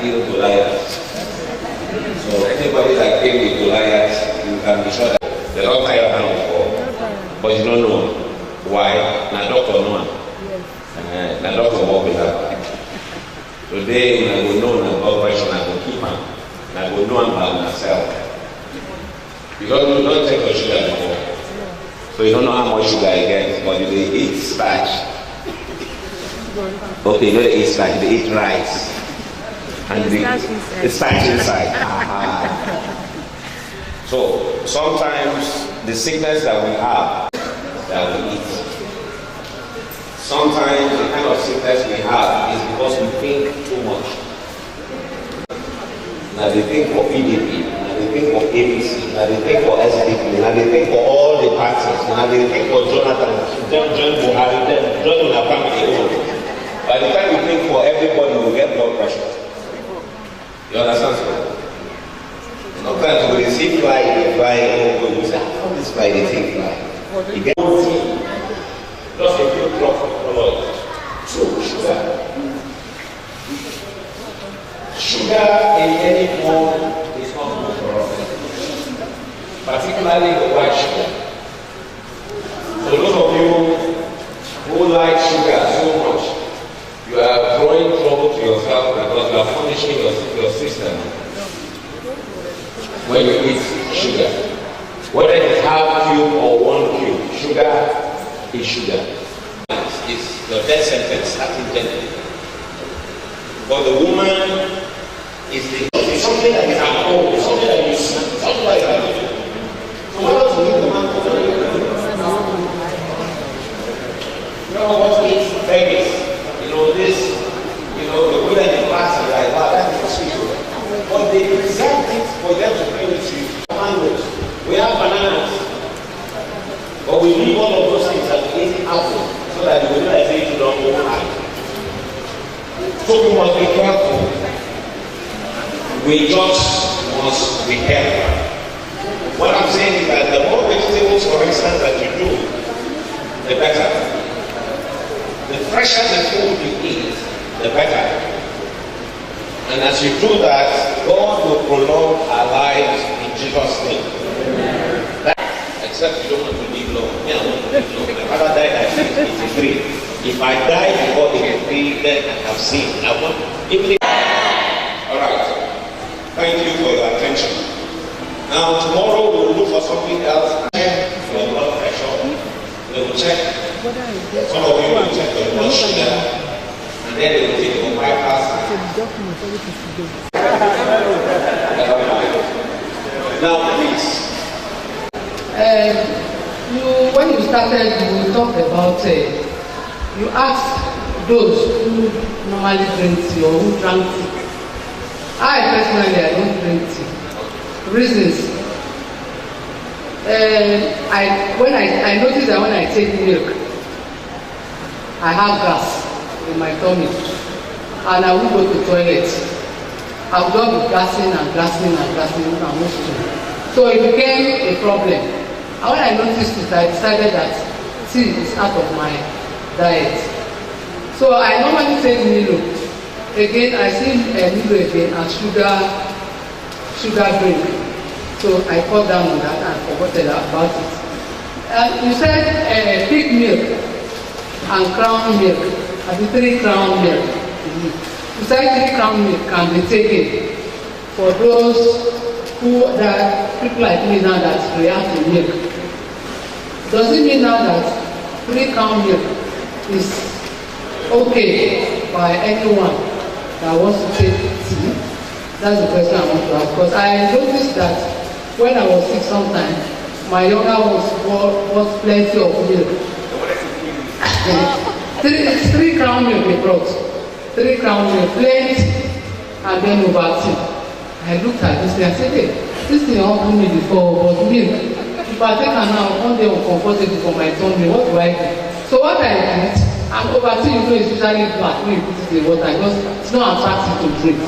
kill Goliath. So anybody that came with Goliath, you can be sure that they don't tie your hand before, but you don't know why. Now doctor know. Now doctor walk with that. Today I will know an operation, I will keep him, and I will know about myself. You don't take your sugar before. So you don't know how much sugar you get, but you eat starch. Okay, you don't eat starch, you eat rice. And the starch inside. So sometimes the sickness that we have, that we eat. Sometimes the kind of sickness we have is because we think too much. Now they think for PDP, now they think for APC, now they think for SDP, now they think for all the parties, now they think for Jonathan, join Buhari, then join our family. By the time we think for everybody, we get blood pressure. You understand? Sometimes when you see fly, you say, how this fly, they think fly. You get one thing, just a few drops of blood. So, sugar. Sugar in any form is not good for us, particularly the white sugar. So those of you who like sugar so much, you are throwing trouble to yourself because you are punishing your system when you eat sugar. Whether it's half cube or 1 cube, sugar is sugar. It's your death sentence, that's intended. But the woman is something that is at home, something that you see, something like that. So what else will the man do? You know what is Vegas? You know this, the way that the class is like, wow, that is sweet. But they present it for them to bring it to you. Mangoes. We have bananas. But we leave all of those things and we eat apple so that the realization don't go high. So we must be careful. We just must be careful. What I'm saying is that the more vegetables, for instance, that you do, the better. The fresher the food you eat, the better. And as you do that, God will prolong our lives in Jesus' name. Except you don't want to live long. Yeah, I want to live long. My father died at 83. If I die before 83, then I have sinned. I want even. Alright. Thank you for your attention. Now tomorrow we will look for something else. Check your blood pressure. We will check. Some of you will check your blood sugar. And then they will take your bypass. Now please. When you started, you talked about, you asked those who normally drink tea or who drank tea. I personally, I don't drink tea. Reasons. I noticed that when I take milk, I have gas in my tummy, and I will go to the toilet. I would just be gassing and most of it. So it became a problem. And when I noticed it, I decided that tea is out of my diet. So I normally take Milo. Again, I see Milo again as sugar drink. So I cut down on that and forgot about it. You said pig milk and crown milk, and the 3 crown milk. You said 3 crown milk can be taken for those people like me now that react to milk. Does it mean now that 3 crown milk is okay by anyone that wants to take tea? That's the question I want to ask. Because I noticed that when I was sick sometimes, my younger ones bought plenty of milk. 3 crown milk they brought. 3 crown milk, plenty, and then Ovaltine. I looked at this thing, I said, hey, this thing happened to me before, but milk. If I take her now, one day uncomfortable for my tummy, what do I do? So what I did, and Ovaltine, is usually black, when you put it in water, because it's not attractive to drink.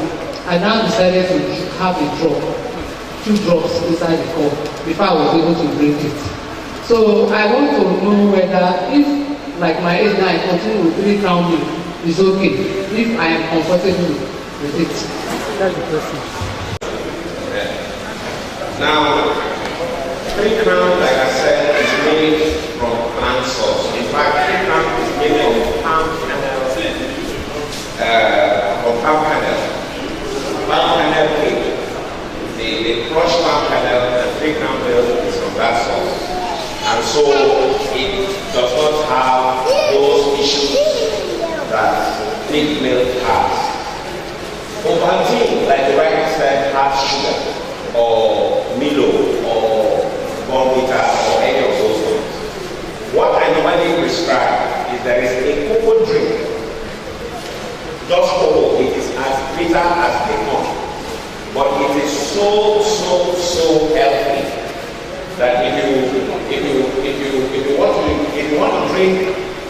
I now decided to have a drop, 2 drops inside the cup, before I was able to drink it. So I want to know whether, if, like my age now, I continue with 3 crown milk, it's okay, if I am comfortable with it. That's the question. Now, 3 Crown, like I said, is made from plant source. In fact, 3 Crown is made of palm kernel, palm kernel cake. They crush palm kernel and 3 Crown milk is from that source. And so it does not have those issues that pig milk has. Ovaltine, like the writer said, has sugar, or Milo, or Bonvita, or any of those things. What I normally prescribe is there is a cocoa drink. Just cocoa, it is as bitter as they come, but it is so healthy that if you want to drink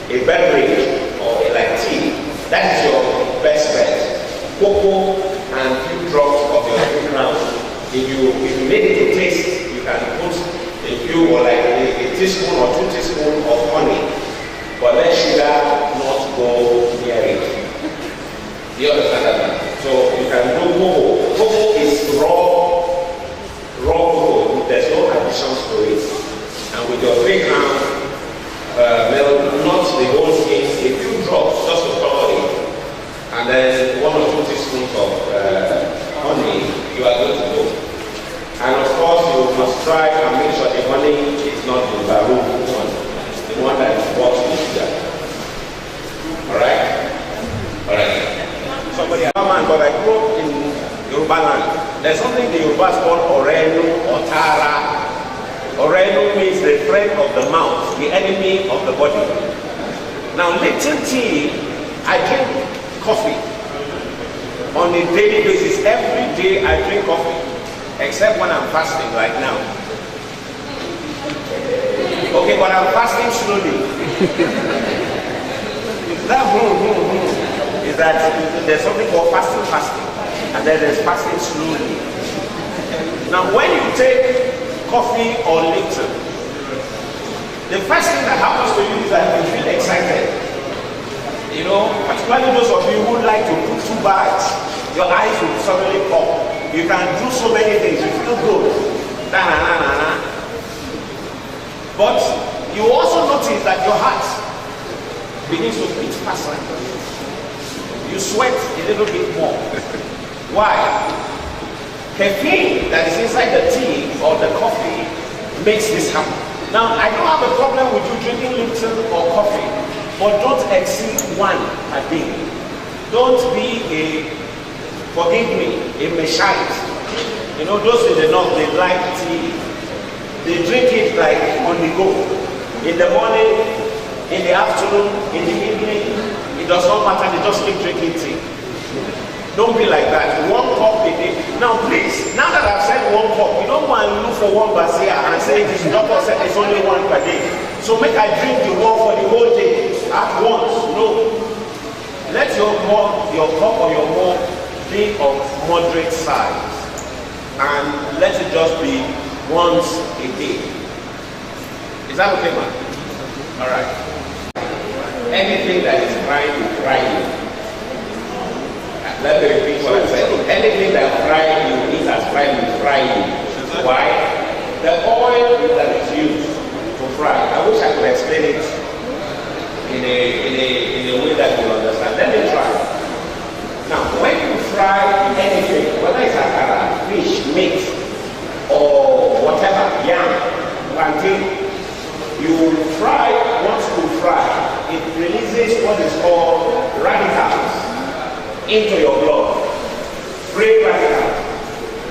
a beverage or like tea, that is your best bet. Cocoa and few drops of your 3 Crown. If you make it to taste, you can put a few or like a teaspoon or 2 teaspoons of honey, but let sugar not go near it. Do you understand that? So you can do cocoa. Cocoa is raw cocoa. There's no additions to it. And with your 3 Crown milk, not the whole skin, a few drops just to cover it. And then 1 or 2 teaspoons of honey, you are good to go. And of course, you must try and make sure the honey is not the Baru one, the one that is bought with sugar. Alright? Alright. Somebody, man, but I grew up in Yoruba land. There's something the Yorubas call Orenu or Tara. Orenu means the friend of the mouth, the enemy of the body. Now, Lipton tea, I drink coffee on a daily basis. Every day I drink coffee, except when I'm fasting like now. Okay, but I'm fasting slowly. Is that there's something called fasting, and then there's fasting slowly. Now when you take coffee or Lipton, the first thing that happens to you is that you feel excited. You know, particularly those of you who like to put 2 bags, your eyes will suddenly pop. You can do so many things, you feel good. But you also notice that your heart begins to beat faster. You sweat a little bit more. Why? Caffeine that is inside the tea or the coffee makes this happen. Now, I don't have a problem with you drinking Lipton or coffee, but don't exceed 1 a day. Don't be forgive me, a meshite. You know, those in the north, they like tea. They drink it like on the go. In the morning, in the afternoon, in the evening, it does not matter, they just keep drinking tea. Don't be like that. 1 cup a day. Now please, now that I've said 1 cup, you don't want to look for 1 basia and say this doctor said it's only 1 per day. So make I drink the 1 for the whole day at once. No. Let your cup or your mug be of moderate size. And let it just be once a day. Is that okay, man? Alright. Anything that is frying will fry you. Let me repeat what I said. Anything that fries you, it has fried will fry you. Why? The oil that is used to fry. I wish I could explain it in a way that you understand. Let me try. Now, when you fry anything, whether it's akara, fish, meat, or whatever, yam, plantain, you will fry. Once you fry, it releases what is called radicals into your blood. Free radicals.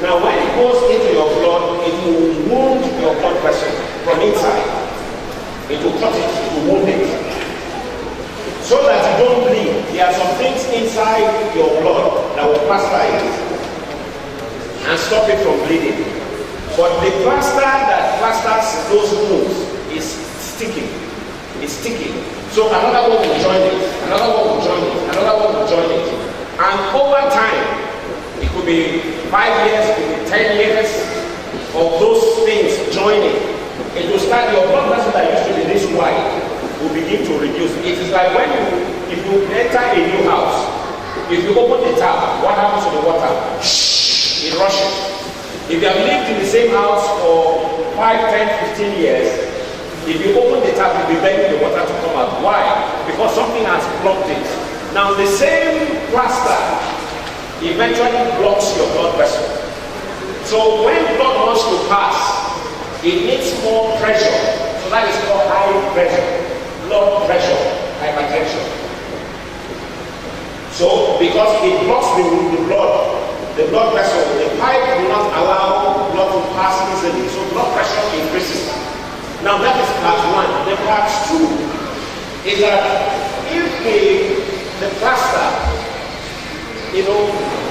Now when it goes into your blood, it will wound your blood vessel from inside. It will cut it, it will wound it. So that you don't bleed. There are some things inside your blood that will plaster it and stop it from bleeding. But the plaster that plasters those wounds is sticking. It's sticking. So another one will join it, another one will join it, another one will join it. And over time, it could be 5 years, it could be 10 years of those things joining. It will start, your blood vessel that used to be this wide will begin to reduce. It is like if you enter a new house, if you open the tap, what happens to the water? If you have lived in the same house for 5, 10, 15 years, if you open the tap, you'll be begging the water to come out. Why? Because something has blocked it. Now the same plaster eventually blocks your blood vessel. So when blood wants to pass, it needs more pressure. So that is called high pressure, blood pressure, hypertension. So because it blocks the blood vessel, the pipe will not allow blood to pass easily. So blood pressure increases. Now that is part one. The part two is that if the plaster,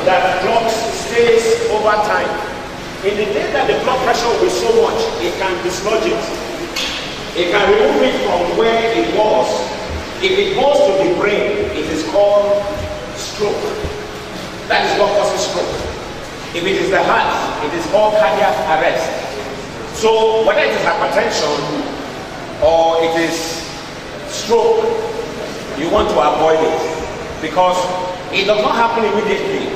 that blocks stays over time, in the day that the blood pressure will be so much, it can dislodge it. It can remove it from where it was. If it goes to the brain, it is called stroke. That is what causes stroke. If it is the heart, it is called cardiac arrest. So whether it is hypertension or it is stroke, you want to avoid it because it does not happen immediately.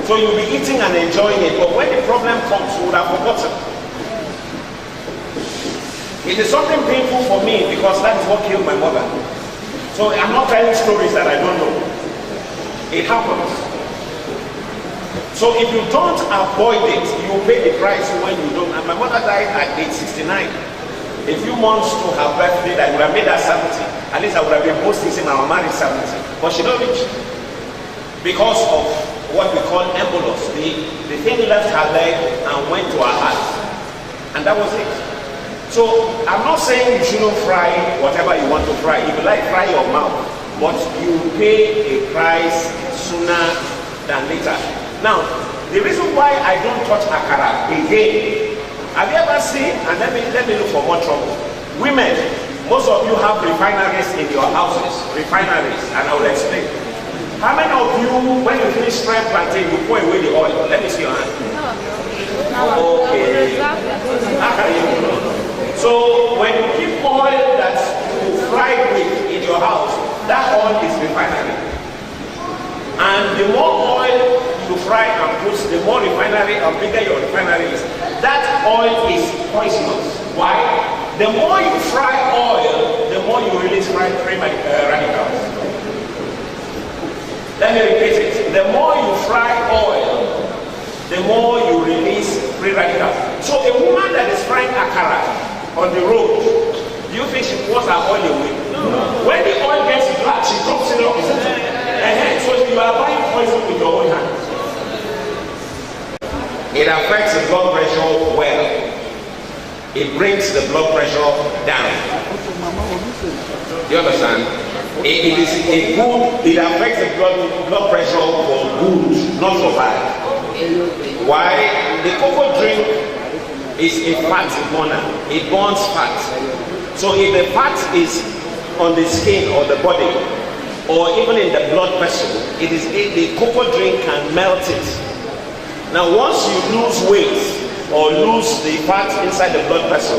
So you'll be eating and enjoying it, but when the problem comes, you would have forgotten. It is something painful for me because that is what killed my mother. So I'm not telling stories that I don't know. It happens. So if you don't avoid it, you pay the price when you don't. And my mother died at age 69. A few months to her birthday, I would have made her 70. At least I would have been posting saying I was married 70. But she don't reach. Because of what we call embolus. The thing left her leg and went to her heart. And that was it. So I'm not saying you shouldn't fry whatever you want to fry. If you like, fry your mouth. But you pay a price sooner than later. Now, the reason why I don't touch akara again, have you ever seen, and let me look for more trouble. Women, most of you have refineries in your houses, refineries, and I will explain. How many of you, when you finish frying plantain, you pour away the oil? Let me see your hand. Okay. So when you keep oil that you fry with in your house, that oil is refinery. And the more oil you fry and put, the more refinery and bigger your refinery is. That oil is poisonous. Why? The more you fry oil, the more you release free radicals. Let me repeat it. The more you fry oil, the more you release free radicals. So a woman that is frying akara on the road, do you think she pours her oil away? No. When the oil gets black, she drops it up. So you are buying poison with your own hands. It affects the blood pressure well. It brings the blood pressure down. You understand? It is a good, it affects the blood pressure for good, not for bad. Why? The cocoa drink is a fat burner. It burns fat. So if the fat is on the skin or the body, or even in the blood vessel, the cocoa drink can melt it. Now once you lose weight or lose the fat inside the blood vessel,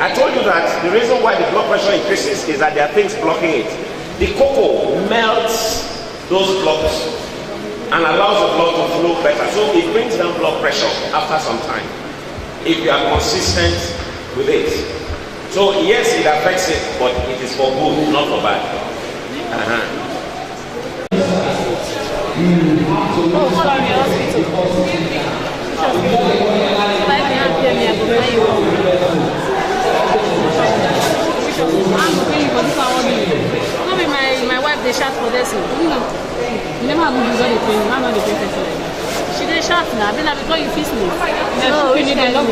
I told you that the reason why the blood pressure increases is that there are things blocking it. The cocoa melts those blocks and allows the blood to flow better. So it brings down blood pressure after some time, if you are consistent with it. So yes, it affects it, but it is for good, not for bad. My wife they shout for this. You never have to use all the pain. I'm not the pain. She they shout now. Then I because you fix me. No, we need to know.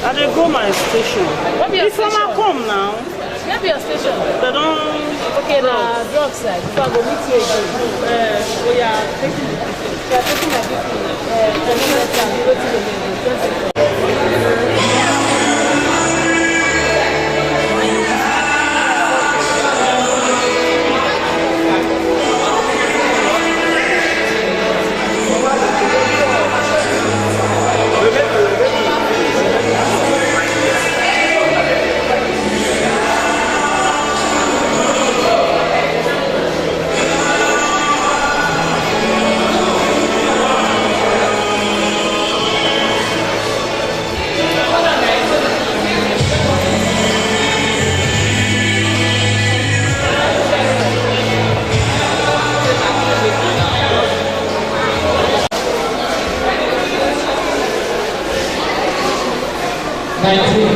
I go my station. What be your station? If I come now, what be your station? they don't Okay, now drugs like if I go meet you again. We are taking the picture. We are taking my picture. Go to the Nigeria.